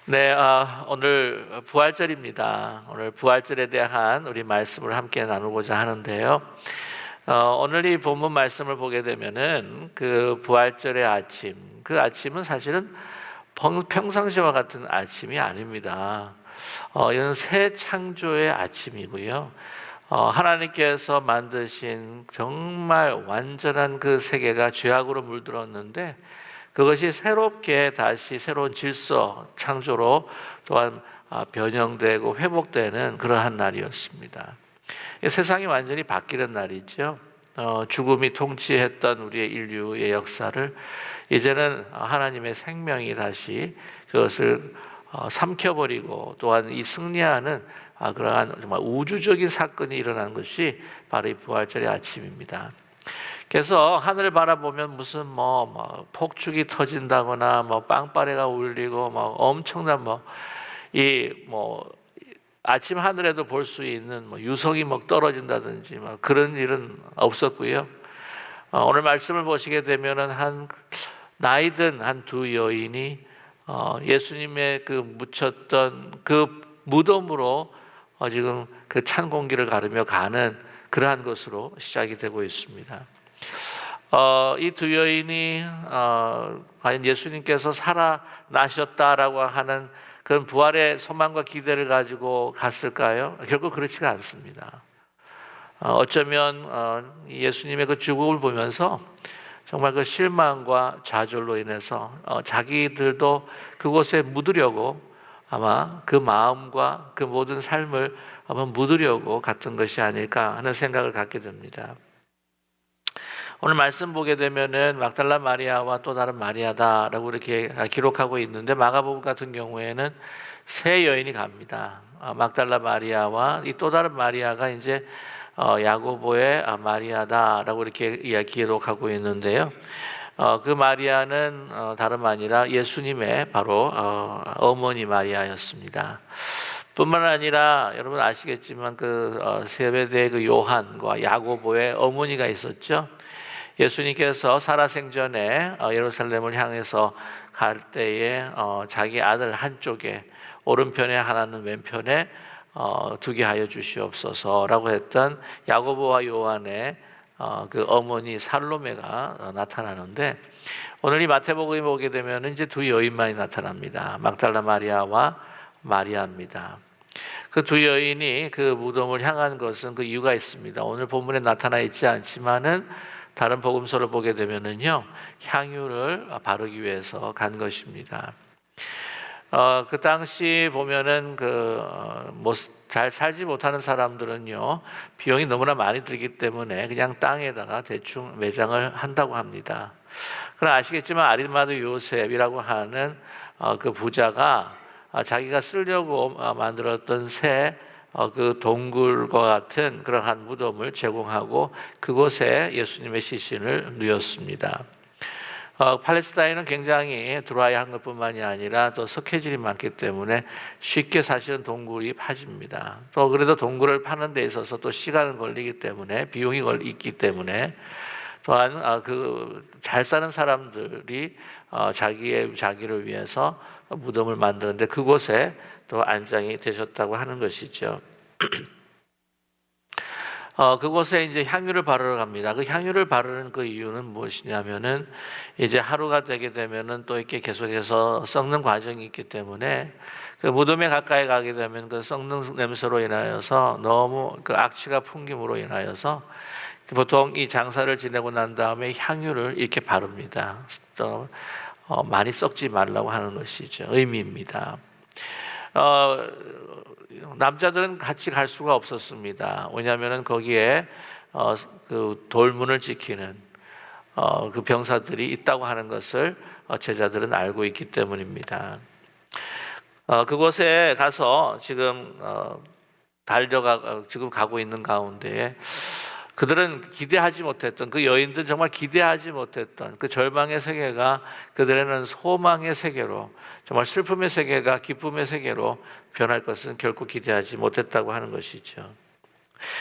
네, 오늘 부활절입니다. 오늘 부활절에 대한 우리 말씀을 함께 나누고자 하는데요. 오늘 이 본문 말씀을 보게 되면은 그 부활절의 아침, 그 아침은 사실은 평상시와 같은 아침이 아닙니다. 이건 새 창조의 아침이고요. 하나님께서 만드신 정말 완전한 그 세계가 죄악으로 물들었는데 그것이 새롭게 다시 새로운 질서, 창조로 또한 변형되고 회복되는 그러한 날이었습니다. 세상이 완전히 바뀌는 날이죠. 죽음이 통치했던 우리의 인류의 역사를 이제는 하나님의 생명이 다시 그것을 삼켜버리고 또한 이 승리하는 그러한 정말 우주적인 사건이 일어난 것이 바로 이 부활절의 아침입니다. 그래서 하늘을 바라보면 무슨 폭죽이 터진다거나 빵빠레가 울리고 엄청난 아침 하늘에도 볼 수 있는 유성이 떨어진다든지 그런 일은 없었고요. 오늘 말씀을 보시게 되면은 나이든 한 두 여인이 예수님의 그 묻혔던 그 무덤으로 지금 그 찬 공기를 가르며 가는 그러한 것으로 시작이 되고 있습니다. 이 두 여인이 과연 예수님께서 살아나셨다라고 하는 그런 부활의 소망과 기대를 가지고 갔을까요? 결국 그렇지가 않습니다. 어쩌면 예수님의 그 죽음을 보면서 정말 그 실망과 좌절로 인해서 자기들도 그곳에 묻으려고 아마 그 마음과 그 모든 삶을 한번 묻으려고 갔던 것이 아닐까 하는 생각을 갖게 됩니다. 오늘 말씀 보게 되면은 막달라 마리아와 또 다른 마리아다라고 이렇게 기록하고 있는데 마가복음 같은 경우에는 세 여인이 갑니다. 막달라 마리아와 이 또 다른 마리아가 이제 야고보의 마리아다라고 이렇게 기록하고 있는데요. 그 마리아는 다름 아니라 예수님의 바로 어머니 마리아였습니다. 뿐만 아니라 여러분 아시겠지만 그 세베대의 그 요한과 야고보의 어머니가 있었죠. 예수님께서 살아생전에 예루살렘을 향해서 갈 때에 자기 아들 한쪽에 오른편에 하나는 왼편에 두게 하여 주시옵소서라고 했던 야고보와 요한의 그 어머니 살로메가 나타나는데 오늘 이 마태복음에 보게 되면 이제 두 여인만이 나타납니다. 막달라 마리아와 마리아입니다. 그 두 여인이 그 무덤을 향한 것은 그 이유가 있습니다. 오늘 본문에 나타나 있지 않지만은 다른 복음서를 보게 되면은요 향유를 바르기 위해서 간 것입니다. 그 당시 보면은 잘 살지 못하는 사람들은요 비용이 너무나 많이 들기 때문에 그냥 땅에다가 대충 매장을 한다고 합니다. 그러나 아시겠지만 아리마드 요셉이라고 하는 그 부자가 자기가 쓰려고 만들었던 그 동굴과 같은 그러한 무덤을 제공하고 그곳에 예수님의 시신을 누였습니다. 팔레스타인은 굉장히 드라이한 것뿐만이 아니라 또 석회질이 많기 때문에 쉽게 사실은 동굴이 파집니다. 또 그래도 동굴을 파는 데 있어서 또 시간은 걸리기 때문에 비용이 있기 때문에 또한 그 잘 사는 사람들이 자기를 위해서 무덤을 만드는데 그곳에 또 안장이 되셨다고 하는 것이죠. 그곳에 이제 향유를 바르러 갑니다. 그 향유를 바르는 그 이유는 무엇이냐면은 이제 하루가 되게 되면은 또 이렇게 계속해서 썩는 과정이 있기 때문에 그 무덤에 가까이 가게 되면 그 썩는 냄새로 인하여서 너무 그 악취가 풍김으로 인하여서 보통 이 장사를 지내고 난 다음에 향유를 이렇게 바릅니다. 많이 썩지 말라고 하는 것이죠. 의미입니다. 남자들은 같이 갈 수가 없었습니다. 왜냐하면 거기에 그 돌문을 지키는 그 병사들이 있다고 하는 것을 제자들은 알고 있기 때문입니다. 그곳에 가서 지금 지금 가고 있는 가운데 그들은 기대하지 못했던 그 여인들은 정말 기대하지 못했던 그 절망의 세계가 그들에는 소망의 세계로 정말 슬픔의 세계가 기쁨의 세계로 변할 것은 결코 기대하지 못했다고 하는 것이죠.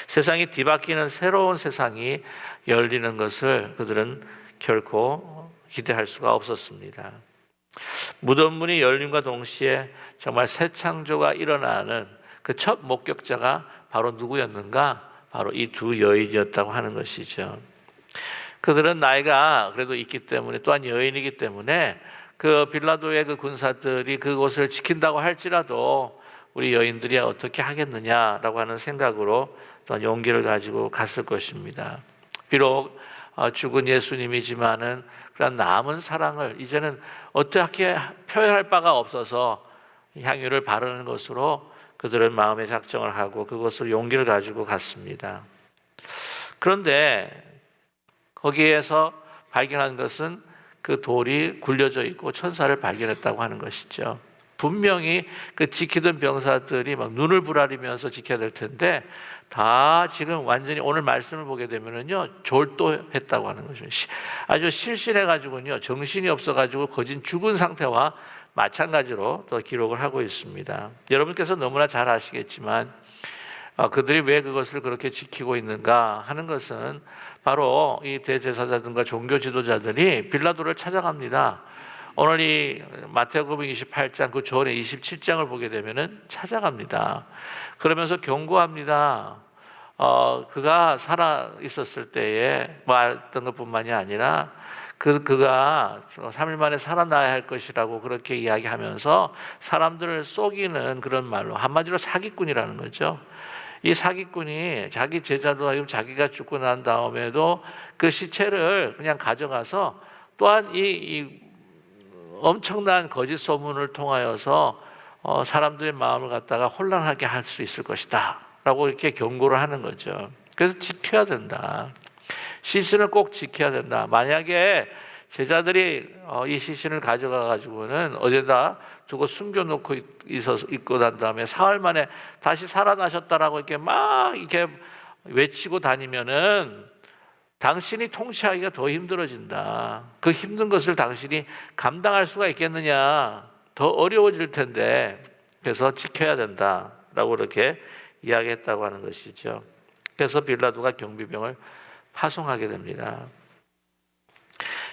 세상이 뒤바뀌는 새로운 세상이 열리는 것을 그들은 결코 기대할 수가 없었습니다. 무덤 문이 열림과 동시에 정말 새 창조가 일어나는 그 첫 목격자가 바로 누구였는가? 바로 이 두 여인이었다고 하는 것이죠. 그들은 나이가 그래도 있기 때문에, 또한 여인이기 때문에 그 빌라도의 그 군사들이 그곳을 지킨다고 할지라도 우리 여인들이 어떻게 하겠느냐라고 하는 생각으로 또한 용기를 가지고 갔을 것입니다. 비록 죽은 예수님이지만은 그런 남은 사랑을 이제는 어떻게 표현할 바가 없어서 향유를 바르는 것으로 그들은 마음의 작정을 하고 그것을 용기를 가지고 갔습니다. 그런데 거기에서 발견한 것은 그 돌이 굴려져 있고 천사를 발견했다고 하는 것이죠. 분명히 그 지키던 병사들이 막 눈을 부라리면서 지켜야 될 텐데 다 지금 완전히 오늘 말씀을 보게 되면은요 졸도했다고 하는 거죠. 아주 실신해가지고요 정신이 없어가지고 거진 죽은 상태와 마찬가지로 또 기록을 하고 있습니다. 여러분께서 너무나 잘 아시겠지만 그들이 왜 그것을 그렇게 지키고 있는가 하는 것은 바로 이 대제사장들과 종교 지도자들이 빌라도를 찾아갑니다. 오늘 이 마태복음 28장 그 전에 27장을 보게 되면은 찾아갑니다. 그러면서 경고합니다. 그가 살아 있었을 때에 말했던 것뿐만이 아니라 그가 3일 만에 살아나야 할 것이라고 그렇게 이야기하면서 사람들을 속이는 그런 말로 한마디로 사기꾼이라는 거죠. 이 사기꾼이 자기 제자도 자기가 죽고 난 다음에도 그 시체를 그냥 가져가서 또한 이 엄청난 거짓 소문을 통하여서 사람들의 마음을 갖다가 혼란하게 할 수 있을 것이다 라고 이렇게 경고를 하는 거죠. 그래서 지켜야 된다. 시신을 꼭 지켜야 된다. 만약에 제자들이 이 시신을 가져가 가지고는 어디다 두고 숨겨놓고 있고 난 다음에 사흘 만에 다시 살아나셨다라고 이렇게 막 이렇게 외치고 다니면은 당신이 통치하기가 더 힘들어진다. 그 힘든 것을 당신이 감당할 수가 있겠느냐? 더 어려워질 텐데, 그래서 지켜야 된다라고 이렇게 이야기했다고 하는 것이죠. 그래서 빌라도가 경비병을 파송하게 됩니다.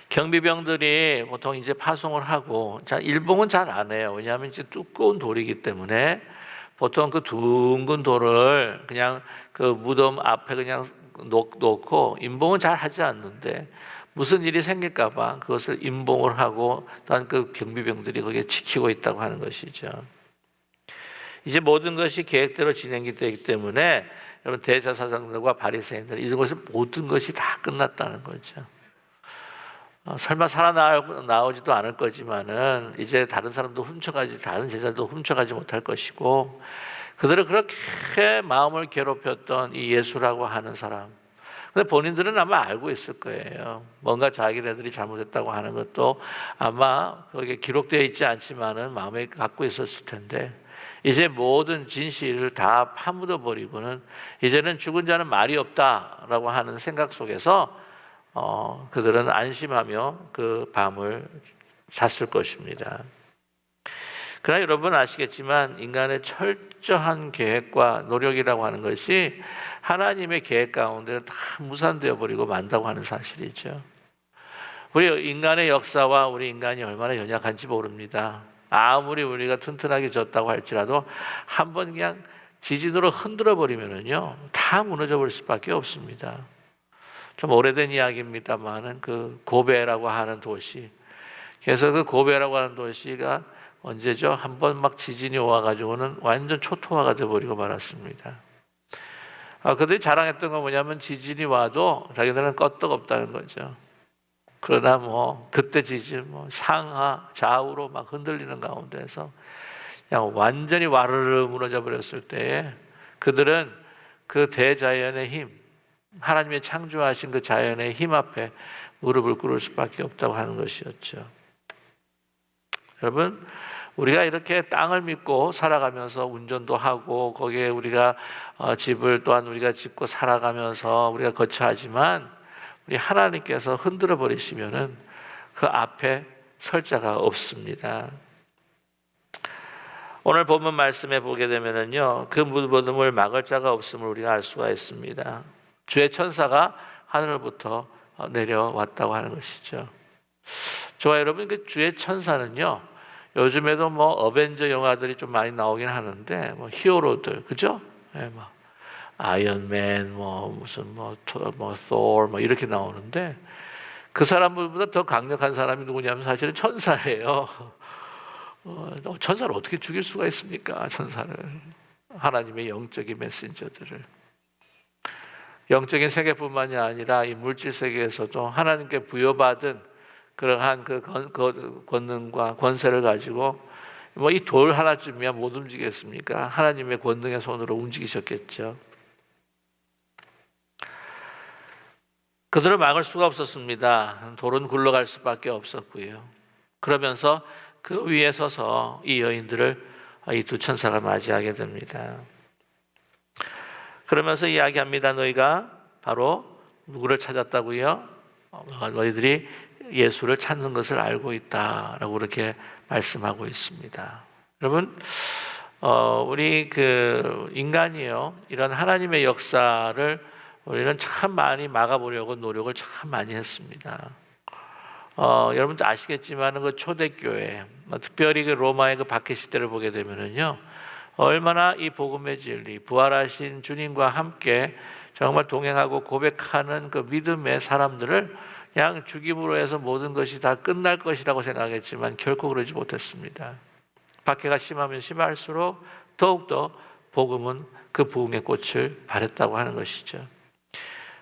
경비병들이 보통 이제 파송을 하고, 자, 일봉은 잘 안 해요. 왜냐하면 이제 두꺼운 돌이기 때문에 보통 그 둥근 돌을 그냥 그 무덤 앞에 그냥 놓고 임봉은 잘 하지 않는데 무슨 일이 생길까봐 그것을 임봉을 하고 또한 그 경비병들이 거기에 지키고 있다고 하는 것이죠. 이제 모든 것이 계획대로 진행이 되기 때문에 여러분 대제사장들과 바리새인들 이런 것은 모든 것이 다 끝났다는 거죠. 설마 살아나오지도 않을 거지만은 이제 다른 사람도 훔쳐가지, 다른 제자도 훔쳐가지 못할 것이고, 그들을 그렇게 마음을 괴롭혔던 이 예수라고 하는 사람, 근데 본인들은 아마 알고 있을 거예요. 뭔가 자기네들이 잘못했다고 하는 것도 아마 거기에 기록되어 있지 않지만은 마음에 갖고 있었을 텐데, 이제 모든 진실을 다 파묻어 버리고는 이제는 죽은 자는 말이 없다라고 하는 생각 속에서 그들은 안심하며 그 밤을 잤을 것입니다. 그러나 여러분 아시겠지만 인간의 철저한 계획과 노력이라고 하는 것이 하나님의 계획 가운데 다 무산되어 버리고 만다고 하는 사실이죠. 우리 인간의 역사와 우리 인간이 얼마나 연약한지 모릅니다. 아무리 우리가 튼튼하게 졌다고 할지라도 한번 그냥 지진으로 흔들어 버리면은요 다 무너져 버릴 수밖에 없습니다. 좀 오래된 이야기입니다만은 그 고베라고 하는 도시, 그래서 그 고베라고 하는 도시가 언제죠? 한번 막 지진이 와가지고는 완전 초토화가 되어버리고 말았습니다. 그들이 자랑했던 건 뭐냐면 지진이 와도 자기들은 껐떡없다는 거죠. 그러나 그때 지진 상하 좌우로 막 흔들리는 가운데서 그냥 완전히 와르르 무너져 버렸을 때에 그들은 그 대자연의 힘, 하나님의 창조하신 그 자연의 힘 앞에 무릎을 꿇을 수밖에 없다고 하는 것이었죠. 여러분, 우리가 이렇게 땅을 믿고 살아가면서 운전도 하고 거기에 우리가 집을 또한 우리가 짓고 살아가면서 우리가 거처하지만 우리 하나님께서 흔들어 버리시면은 그 앞에 설 자가 없습니다. 오늘 본문 말씀에 보게 되면은요, 그 무덤을 막을 자가 없음을 우리가 알 수가 있습니다. 주의 천사가 하늘로부터 내려왔다고 하는 것이죠. 저와 여러분, 그 주의 천사는요, 요즘에도 뭐 어벤져 영화들이 좀 많이 나오긴 하는데, 뭐 히어로들, 그죠? 예, 뭐 아이언맨, 뭐 무슨 뭐 이렇게 나오는데, 그 사람들보다 더 강력한 사람이 누구냐면 사실은 천사예요. 천사를 어떻게 죽일 수가 있습니까? 천사를. 하나님의 영적인 메신저들을. 영적인 세계뿐만이 아니라 이 물질 세계에서도 하나님께 부여받은 그러한 그 권능과 권세를 가지고 뭐 이 돌 하나쯤이야 못 움직이겠습니까? 하나님의 권능의 손으로 움직이셨겠죠. 그들을 막을 수가 없었습니다. 돌은 굴러갈 수밖에 없었고요. 그러면서 그 위에 서서 이 여인들을 이 두 천사가 맞이하게 됩니다. 그러면서 이야기합니다. 너희가 바로 누구를 찾았다고요? 너희들이 예수를 찾는 것을 알고 있다라고 그렇게 말씀하고 있습니다. 여러분, 우리 그 인간이요, 이런 하나님의 역사를 우리는 참 많이 막아보려고 노력을 참 많이 했습니다. 여러분도 아시겠지만 그 초대교회, 특별히 그 로마의 그 박해 시대를 보게 되면은요, 얼마나 이 복음의 진리, 부활하신 주님과 함께 정말 동행하고 고백하는 그 믿음의 사람들을 그냥 죽임으로 해서 모든 것이 다 끝날 것이라고 생각했지만 결코 그러지 못했습니다. 박해가 심하면 심할수록 더욱더 복음은 그 부흥의 꽃을 발했다고 하는 것이죠.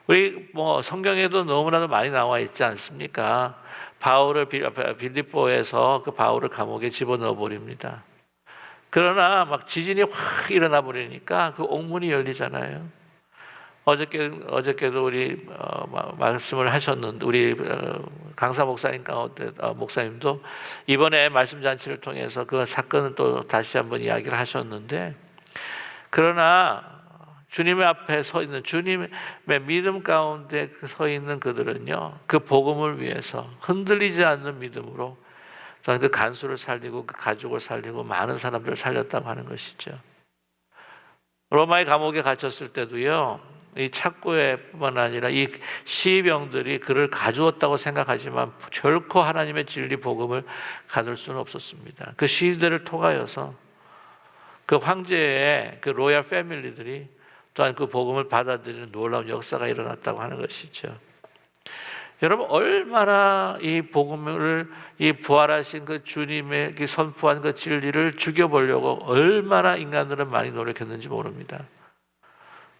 우리 뭐 성경에도 너무나도 많이 나와 있지 않습니까? 바울을 빌립보에서 그 바울을 감옥에 집어넣어 버립니다. 그러나 막 지진이 확 일어나 버리니까 그 옥문이 열리잖아요. 어저께도 우리 말씀을 하셨는데 우리 강사 목사님 가운데 목사님도 이번에 말씀 잔치를 통해서 그 사건을 또 다시 한번 이야기를 하셨는데, 그러나 주님의 앞에 서 있는, 주님의 믿음 가운데 서 있는 그들은요, 그 복음을 위해서 흔들리지 않는 믿음으로 저는 그 간수를 살리고 그 가족을 살리고 많은 사람들을 살렸다고 하는 것이죠. 로마의 감옥에 갇혔을 때도요, 이 착고에뿐만 아니라 이 시병들이 그를 가두었다고 생각하지만 결코 하나님의 진리 복음을 가둘 수는 없었습니다. 그 시들을 통하여서 그 황제의 그 로얄 패밀리들이 또한 그 복음을 받아들이는 놀라운 역사가 일어났다고 하는 것이죠. 여러분, 얼마나 이 복음을, 이 부활하신 그 주님의 선포한 그 진리를 죽여보려고 얼마나 인간들은 많이 노력했는지 모릅니다.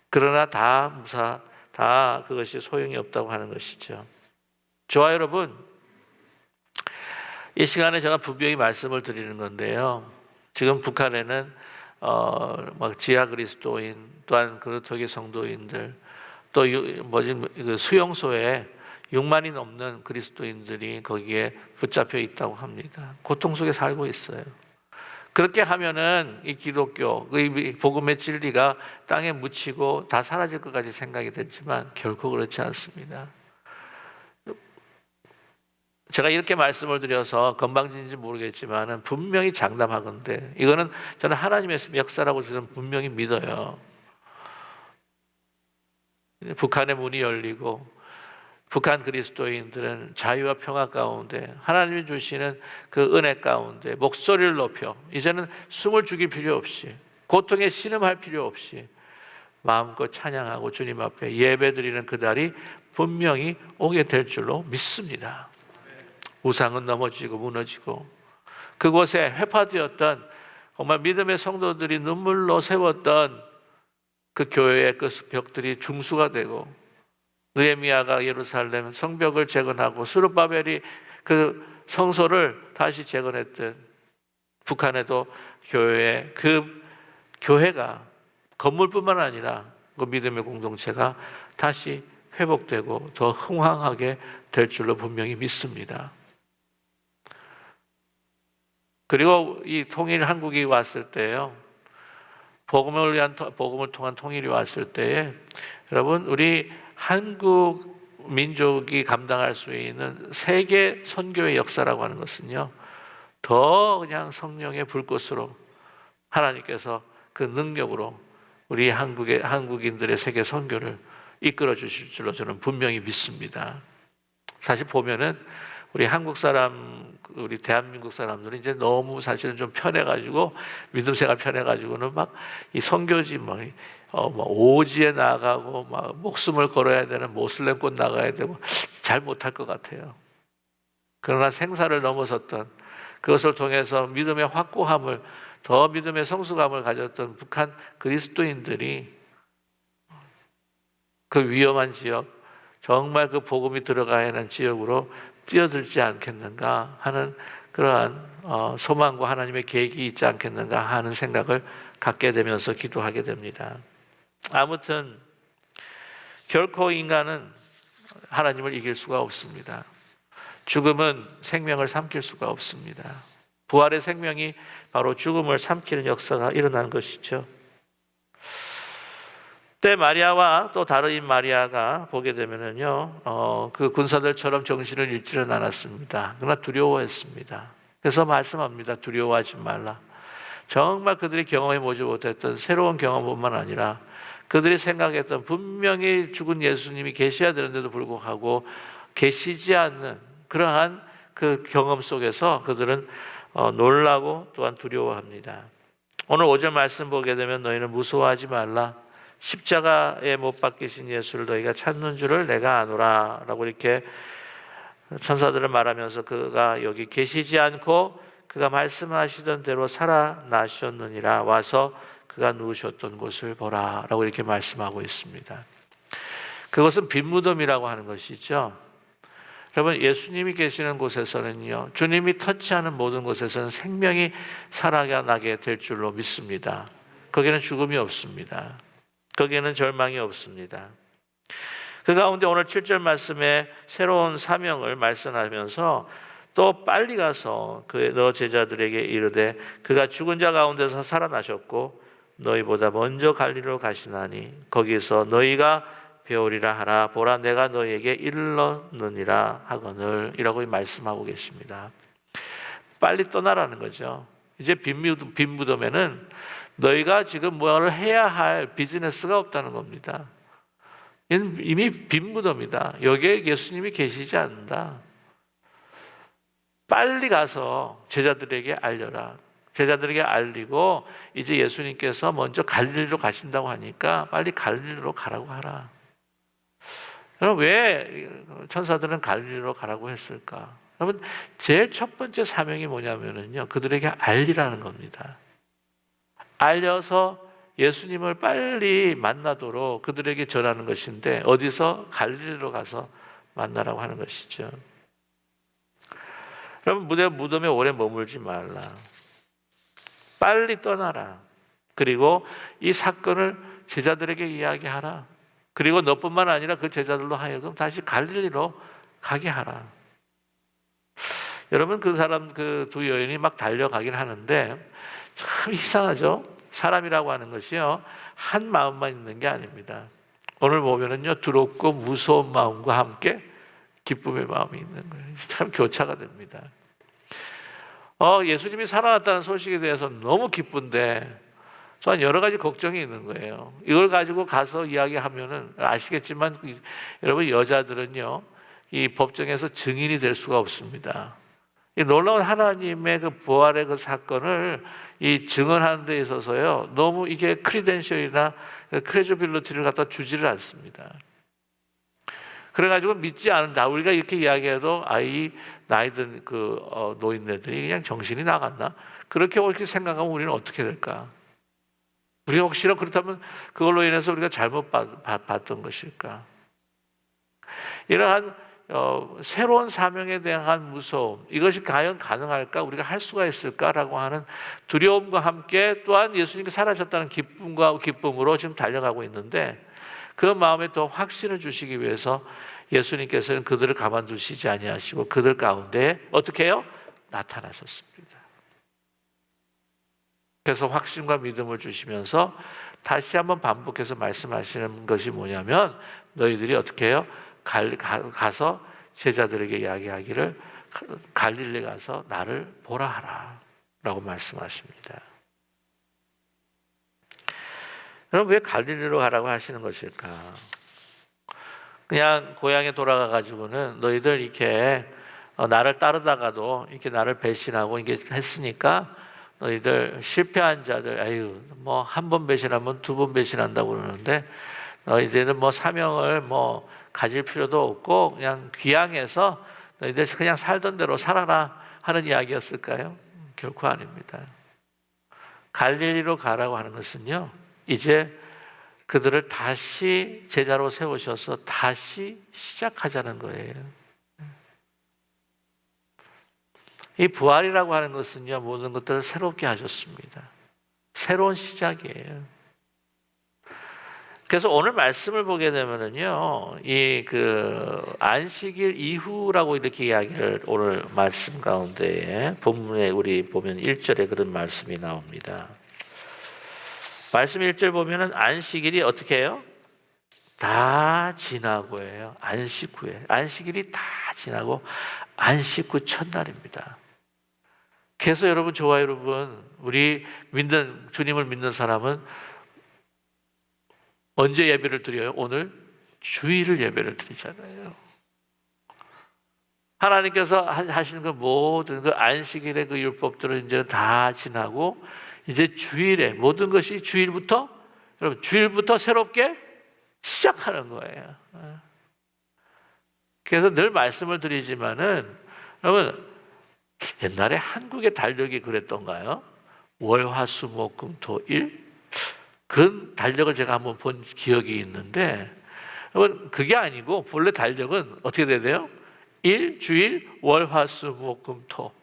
그러나 다 그것이 소용이 없다고 하는 것이죠. 저와 여러분, 이 시간에 제가 분명히 말씀을 드리는 건데요, 지금 북한에는 막 지하 그리스도인, 또한 그루터기 성도인들, 또 그 수용소에 6만이 넘는 그리스도인들이 거기에 붙잡혀 있다고 합니다. 고통 속에 살고 있어요. 그렇게 하면은 이 기독교, 이 복음의 진리가 땅에 묻히고 다 사라질 것까지 생각이 됐지만 결코 그렇지 않습니다. 제가 이렇게 말씀을 드려서 건방진지 모르겠지만 분명히 장담하건대 이거는 저는 하나님의 역사라고 저는 분명히 믿어요. 북한의 문이 열리고 북한 그리스도인들은 자유와 평화 가운데 하나님이 주시는 그 은혜 가운데 목소리를 높여 이제는 숨을 죽일 필요 없이, 고통에 신음할 필요 없이 마음껏 찬양하고 주님 앞에 예배드리는 그날이 분명히 오게 될 줄로 믿습니다. 우상은 넘어지고 무너지고 그곳에 회파되었던 정말 믿음의 성도들이 눈물로 세웠던 그 교회의 그 벽들이 중수가 되고, 느헤미야가 예루살렘 성벽을 재건하고 스룹바벨이 그 성소를 다시 재건했던 북한에도 그 교회가 건물뿐만 아니라 그 믿음의 공동체가 다시 회복되고 더 흥황하게 될 줄로 분명히 믿습니다. 그리고 이 통일 한국이 왔을 때요, 복음을 통한 통일이 왔을 때에 여러분, 우리 한국 민족이 감당할 수 있는 세계 선교의 역사라고 하는 것은요, 더 그냥 성령의 불꽃으로 하나님께서 그 능력으로 우리 한국인들의 세계 선교를 이끌어 주실 줄로 저는 분명히 믿습니다. 사실 보면은 우리 한국 사람, 우리 대한민국 사람들은 이제 너무 사실은 좀 편해가지고, 믿음 생활 편해가지고는 막 이 선교지 막 오지에 나가고 막 목숨을 걸어야 되는 모슬렘꽃 나가야 되고 잘 못할 것 같아요. 그러나 생사를 넘어섰던, 그것을 통해서 믿음의 확고함을, 더 믿음의 성숙함을 가졌던 북한 그리스도인들이 그 위험한 지역, 정말 그 복음이 들어가야 하는 지역으로 뛰어들지 않겠는가 하는 그러한 소망과 하나님의 계획이 있지 않겠는가 하는 생각을 갖게 되면서 기도하게 됩니다. 아무튼 결코 인간은 하나님을 이길 수가 없습니다. 죽음은 생명을 삼킬 수가 없습니다. 부활의 생명이 바로 죽음을 삼키는 역사가 일어난 것이죠. 그때 마리아와 또 다른 마리아가 보게 되면은요, 그 군사들처럼 정신을 잃지는 않았습니다. 그러나 두려워했습니다. 그래서 말씀합니다. 두려워하지 말라. 정말 그들이 경험해 보지 못했던 새로운 경험뿐만 아니라 그들이 생각했던 분명히 죽은 예수님이 계셔야 되는데도 불구하고 계시지 않는 그러한 그 경험 속에서 그들은 놀라고 또한 두려워합니다. 오늘 5절 말씀 보게 되면 너희는 무서워하지 말라. 십자가에 못 박히신 예수를 너희가 찾는 줄을 내가 아노라 라고 이렇게 천사들을 말하면서 그가 여기 계시지 않고 그가 말씀하시던 대로 살아나셨느니라. 와서 그가 누우셨던 곳을 보라 라고 이렇게 말씀하고 있습니다. 그것은 빈 무덤이라고 하는 것이죠. 여러분, 예수님이 계시는 곳에서는요, 주님이 터치하는 모든 곳에서는 생명이 살아나게 될 줄로 믿습니다. 거기는 죽음이 없습니다. 거기에는 절망이 없습니다. 그 가운데 오늘 7절 말씀에 새로운 사명을 말씀하면서 또 빨리 가서 너 제자들에게 이르되 그가 죽은 자 가운데서 살아나셨고 너희보다 먼저 갈릴리로 가시나니 거기서 너희가 배우리라 하라. 보라, 내가 너희에게 일렀느니라 하거늘 이라고 말씀하고 계십니다. 빨리 떠나라는 거죠. 이제 빈 무덤에는 너희가 지금 뭐를 해야 할 비즈니스가 없다는 겁니다. 이미 빈 무덤이다. 여기에 예수님이 계시지 않는다. 빨리 가서 제자들에게 알려라. 제자들에게 알리고 이제 예수님께서 먼저 갈릴리로 가신다고 하니까 빨리 갈릴리로 가라고 하라. 여러분, 왜 천사들은 갈릴리로 가라고 했을까? 여러분, 제일 첫 번째 사명이 뭐냐면요, 그들에게 알리라는 겁니다. 알려서 예수님을 빨리 만나도록 그들에게 전하는 것인데, 어디서? 갈릴리로 가서 만나라고 하는 것이죠. 여러분, 무덤에 오래 머물지 말라. 빨리 떠나라. 그리고 이 사건을 제자들에게 이야기하라. 그리고 너뿐만 아니라 그 제자들로 하여금 다시 갈릴리로 가게 하라. 여러분, 그 두 여인이 막 달려가긴 하는데 참 이상하죠? 사람이라고 하는 것이요, 한 마음만 있는 게 아닙니다. 오늘 보면은요, 두렵고 무서운 마음과 함께 기쁨의 마음이 있는 거예요. 참 교차가 됩니다. 예수님이 살아났다는 소식에 대해서 너무 기쁜데 또한 여러 가지 걱정이 있는 거예요. 이걸 가지고 가서 이야기하면은 아시겠지만 여러분, 여자들은요, 이 법정에서 증인이 될 수가 없습니다. 이 놀라운 하나님의 그 부활의 그 사건을 이 증언하는 데 있어서요, 너무 이게 크리덴셜이나 크레디빌리티를 갖다 주지를 않습니다. 그래가지고 믿지 않는다. 우리가 이렇게 이야기해도 나이 든 노인네들이 그냥 정신이 나갔나? 그렇게 생각하면 우리는 어떻게 될까? 우리가 혹시나 그렇다면 그걸로 인해서 우리가 잘못 봤던 것일까? 이러한 새로운 사명에 대한 무서움, 이것이 과연 가능할까? 우리가 할 수가 있을까라고 하는 두려움과 함께 또한 예수님이 살아셨다는 기쁨으로 지금 달려가고 있는데, 그 마음에 더 확신을 주시기 위해서 예수님께서는 그들을 가만두시지 아니하시고 그들 가운데 어떻게 해요? 나타나셨습니다. 그래서 확신과 믿음을 주시면서 다시 한번 반복해서 말씀하시는 것이 뭐냐면, 너희들이 어떻게 해요? 가서 제자들에게 이야기하기를 갈릴리 가서 나를 보라 하라 라고 말씀하십니다. 그럼 왜 갈릴리로 가라고 하시는 것일까? 그냥 고향에 돌아가 가지고는 너희들 이렇게 나를 따르다가도 이렇게 나를 배신하고 이게 했으니까 너희들 실패한 자들, 아유 뭐 한 번 배신하면 두 번 배신한다고 그러는데 너희들은 뭐 사명을 뭐 가질 필요도 없고 그냥 귀양해서 너희들 그냥 살던 대로 살아라 하는 이야기였을까요? 결코 아닙니다. 갈릴리로 가라고 하는 것은요, 이제 그들을 다시 제자로 세우셔서 다시 시작하자는 거예요. 이 부활이라고 하는 것은요, 모든 것들을 새롭게 하셨습니다. 새로운 시작이에요. 그래서 오늘 말씀을 보게 되면은요, 안식일 이후라고 이렇게 이야기를 오늘 말씀 가운데 본문에 우리 보면 1절에 그런 말씀이 나옵니다. 말씀 1절 보면은 안식일이 어떻게 해요? 다 지나고예요. 안식 후에. 안식일이 다 지나고 안식 후 첫날입니다. 그래서 여러분, 저와 여러분, 우리 주님을 믿는 사람은 언제 예배를 드려요? 오늘 주일을 예배를 드리잖아요. 하나님께서 하시는 그 모든 그 안식일의 그 율법들은 이제 다 지나고 이제 주일에 모든 것이 여러분 주일부터 새롭게 시작하는 거예요. 그래서 늘 말씀을 드리지만은 여러분, 옛날에 한국의 달력이 그랬던가요? 월, 화, 수, 목, 금, 토, 일? 그런 달력을 제가 한번 본 기억이 있는데, 여러분, 그게 아니고 본래 달력은 어떻게 돼야 돼요? 일, 주일, 월, 화, 수, 목, 금, 토.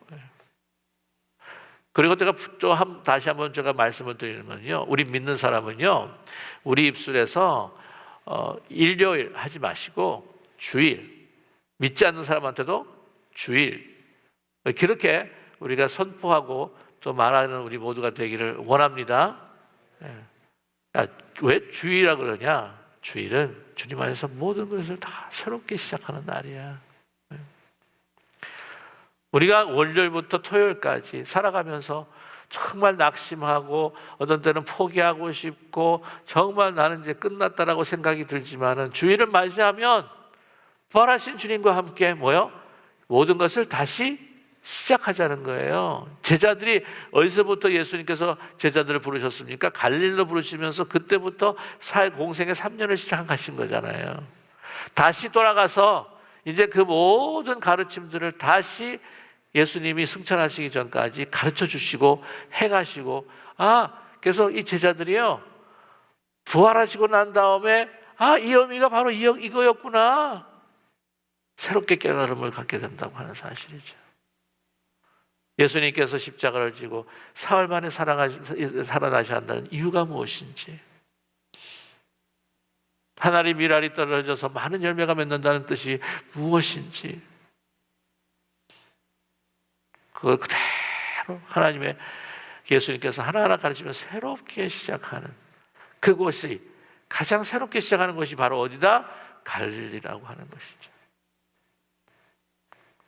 그리고 제가 또 다시 한번 제가 말씀을 드리는 건요, 우리 믿는 사람은요, 우리 입술에서 일요일 하지 마시고 주일, 믿지 않는 사람한테도 주일, 그렇게 우리가 선포하고 또 말하는 우리 모두가 되기를 원합니다. 왜 주일이라 그러냐? 주일은 주님 안에서 모든 것을 다 새롭게 시작하는 날이야. 우리가 월요일부터 토요일까지 살아가면서 정말 낙심하고 어떤 때는 포기하고 싶고 정말 나는 이제 끝났다라고 생각이 들지만은 주일을 맞이하면 부활하신 주님과 함께 모든 것을 다시 시작하자는 거예요. 제자들이 어디서부터 예수님께서 제자들을 부르셨습니까? 갈릴리로 부르시면서 그때부터 공생의 3년을 시작하신 거잖아요. 다시 돌아가서 이제 그 모든 가르침들을 다시 예수님이 승천하시기 전까지 가르쳐 주시고 해가시고, 그래서 이 제자들이요, 부활하시고 난 다음에 이 의미가 바로 이거였구나, 새롭게 깨달음을 갖게 된다고 하는 사실이죠. 예수님께서 십자가를 지고 사흘 만에 살아나셔야 한다는 이유가 무엇인지, 하나님 밀알이 떨어져서 많은 열매가 맺는다는 뜻이 무엇인지, 그걸 그대로 하나님의 예수님께서 하나하나 가르치며 새롭게 시작하는 그곳이, 가장 새롭게 시작하는 것이 바로 어디다? 갈릴리라고 하는 것이죠.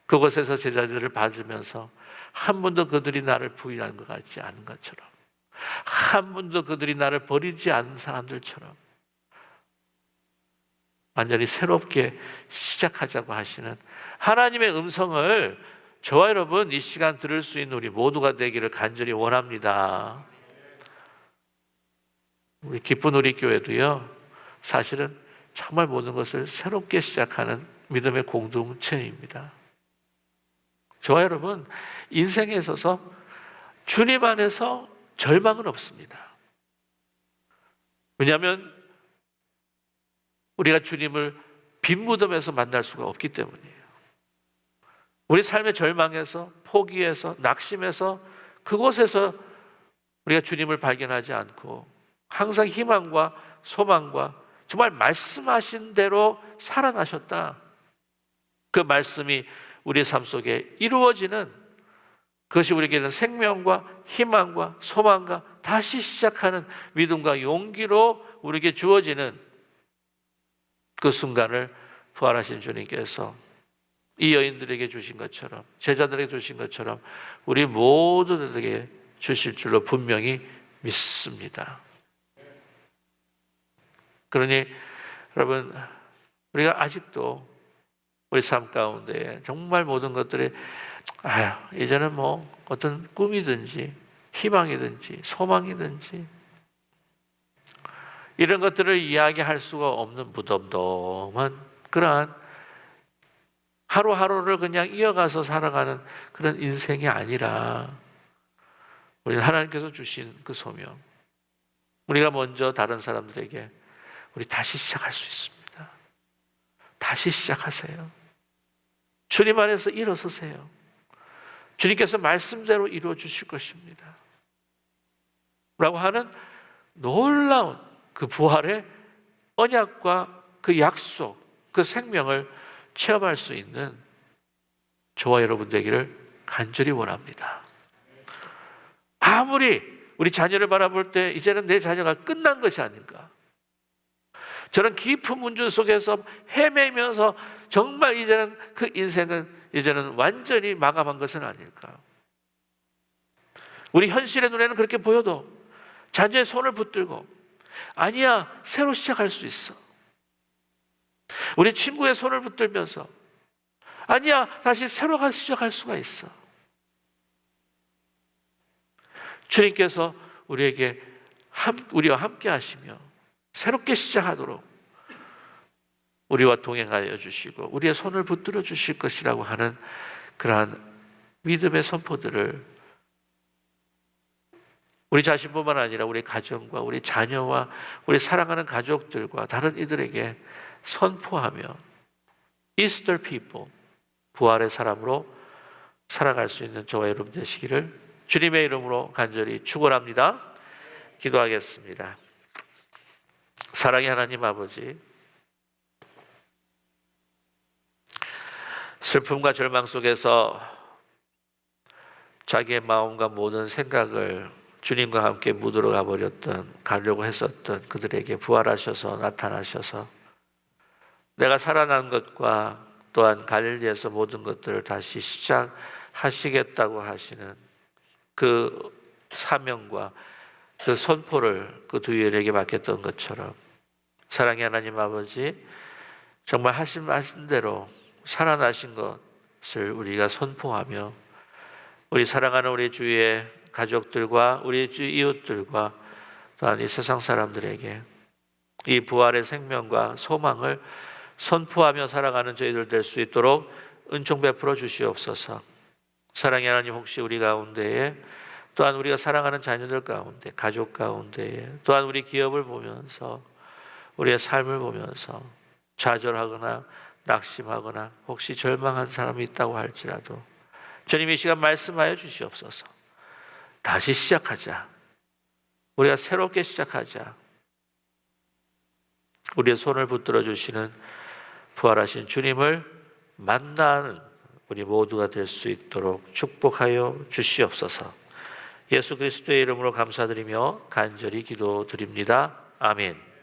그곳에서 제자들을 받으면서 한 번도 그들이 나를 부인한 것 같지 않은 것처럼, 한 번도 그들이 나를 버리지 않은 사람들처럼 완전히 새롭게 시작하자고 하시는 하나님의 음성을 저와 여러분 이 시간 들을 수 있는 우리 모두가 되기를 간절히 원합니다. 우리 기쁜 우리 교회도요, 사실은 정말 모든 것을 새롭게 시작하는 믿음의 공동체입니다. 저와 여러분, 인생에 있어서 주님 안에서 절망은 없습니다. 왜냐하면 우리가 주님을 빈 무덤에서 만날 수가 없기 때문이에요. 우리 삶의 절망에서, 포기에서, 낙심에서, 그곳에서 우리가 주님을 발견하지 않고 항상 희망과 소망과 정말 말씀하신 대로 살아나셨다, 그 말씀이 우리의 삶 속에 이루어지는, 그것이 우리에게는 생명과 희망과 소망과 다시 시작하는 믿음과 용기로 우리에게 주어지는 그 순간을 부활하신 주님께서 이 여인들에게 주신 것처럼, 제자들에게 주신 것처럼 우리 모두들에게 주실 줄로 분명히 믿습니다. 그러니 여러분, 우리가 아직도 우리 삶 가운데 정말 모든 것들이 이제는 뭐 어떤 꿈이든지 희망이든지 소망이든지 이런 것들을 이야기할 수가 없는 무덤덤한 그러한 하루하루를 그냥 이어가서 살아가는 그런 인생이 아니라 우리 하나님께서 주신 그 소명, 우리가 먼저 다른 사람들에게 우리 다시 시작할 수 있습니다. 다시 시작하세요. 주님 안에서 일어서세요. 주님께서 말씀대로 이루어 주실 것입니다. 라고 하는 놀라운 그 부활의 언약과 그 약속, 그 생명을 체험할 수 있는 저와 여러분 되기를 간절히 원합니다. 아무리 우리 자녀를 바라볼 때 이제는 내 자녀가 끝난 것이 아닌가, 저런 깊은 문제 속에서 헤매면서 정말 이제는 그 인생은 이제는 완전히 마감한 것은 아닐까. 우리 현실의 눈에는 그렇게 보여도 자녀의 손을 붙들고 아니야, 새로 시작할 수 있어. 우리 친구의 손을 붙들면서 아니야, 다시 새로 시작할 수가 있어. 주님께서 우리에게 우리와 함께 하시며 새롭게 시작하도록 우리와 동행하여 주시고 우리의 손을 붙들어 주실 것이라고 하는 그러한 믿음의 선포들을 우리 자신뿐만 아니라 우리 가정과 우리 자녀와 우리 사랑하는 가족들과 다른 이들에게 선포하며 이스터 피플, 부활의 사람으로 살아갈 수 있는 저와 여러분 되시기를 주님의 이름으로 간절히 축원합니다. 기도하겠습니다. 사랑의 하나님 아버지, 슬픔과 절망 속에서 자기의 마음과 모든 생각을 주님과 함께 묻으러 가려고 했었던 그들에게 부활하셔서 나타나셔서 내가 살아난 것과 또한 갈릴리에서 모든 것들을 다시 시작하시겠다고 하시는 그 사명과 그 선포를 그 두 여인에게 맡겼던 것처럼 사랑의 하나님 아버지, 정말 하신 말씀대로 살아나신 것을 우리가 선포하며 우리 사랑하는 우리 주위의 가족들과 우리 주 이웃들과 또한 이 세상 사람들에게 이 부활의 생명과 소망을 선포하며 살아가는 저희들 될 수 있도록 은총 베풀어 주시옵소서. 사랑의 하나님, 혹시 우리 가운데에 또한 우리가 사랑하는 자녀들 가운데, 가족 가운데에 또한 우리 기업을 보면서 우리의 삶을 보면서 좌절하거나 낙심하거나 혹시 절망한 사람이 있다고 할지라도 주님 이 시간 말씀하여 주시옵소서. 다시 시작하자. 우리가 새롭게 시작하자. 우리의 손을 붙들어 주시는 부활하신 주님을 만나는 우리 모두가 될 수 있도록 축복하여 주시옵소서. 예수 그리스도의 이름으로 감사드리며 간절히 기도드립니다. 아멘.